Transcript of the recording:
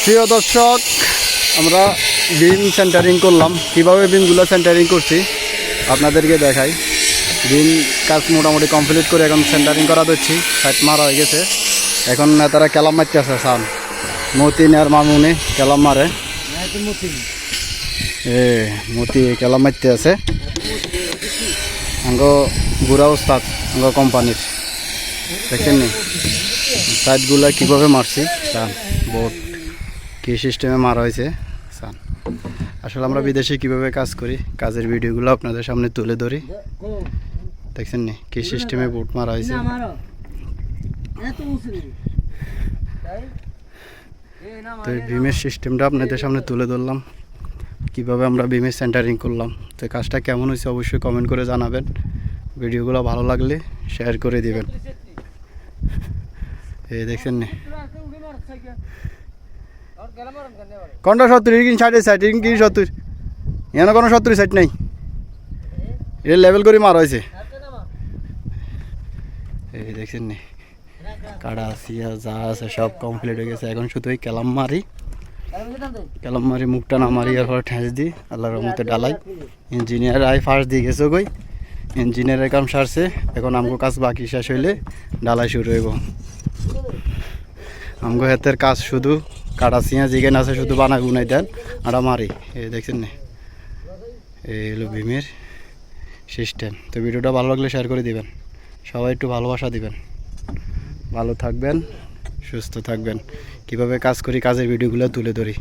প্রিয় দর্শক, আমরা বিম সেন্টারিং করলাম। কিভাবে বিমগুলো সেন্টারিং করছি আপনাদেরকে দেখাই। বিম কাজ মোটামুটি কমপ্লিট করে এখন সেন্টারিং করা দিচ্ছি। সাইড মারা হয়ে গেছে, এখন তারা কেলাম মারতে আছে। সান মতিন আর মামুনি কেলাম মারে, মতি কেলাম মারতে আছে। আঙ্গ বুড়া ওস্তাদ আঙ্গ কোম্পানির, দেখেন নি সাইডগুলো কীভাবে মারছি। সান বোর্ড কী সিস্টেমে মারা হয়েছে। সান আসলে আমরা বিদেশে কিভাবে কাজ করি, কাজের ভিডিওগুলো আপনাদের সামনে তুলে ধরি। দেখছেন নি কী সিস্টেমে বোর্ড মারা হয়েছে। তো বিমের সিস্টেমটা আপনাদের সামনে তুলে ধরলাম, কিভাবে আমরা বিমের সেন্টারিং করলাম। তো কাজটা কেমন হয়েছে অবশ্যই কমেন্ট করে জানাবেন। ভিডিওগুলো ভালো লাগলে শেয়ার করে দিবেন। এই দেখছেন নি কোনটা 70 কি 60 কি 70, এখানে কোনো 70 সাইড নাই। এটা লেভেল করে মারা হয়েছে। এই দেখছেন নি কাটা সিয়া যা আছে সব কমপ্লিট হয়ে গেছে। এখন শুধু ওই কেলাম মারি মুখটা না মারি আর পরে ঠেঁস দিই আল্লাহর রহমতে ডালাই। ইঞ্জিনিয়ার আই ফার্স্ট দিয়ে গেছে গই, ইঞ্জিনিয়ারের কাম সারছে। এখন আমগো কাজ বাকি শেষ হইলে ডালাই শুরু হইব। আমগো হাতের কাজ শুধু কাটা সিয়া যেখানে আছে শুধু বানা গুনাই দেন আর মারি। এই দেখছেন না, এই হলো ভীমের সিস্টেম। তো ভিডিওটা ভালো লাগলে শেয়ার করে দিবেন, সবাই একটু ভালোবাসা দিবেন। ভালো থাকবেন, সুস্থ থাকবেন। কিভাবে কাজ করি কাজের ভিডিওগুলো তুলে ধরি।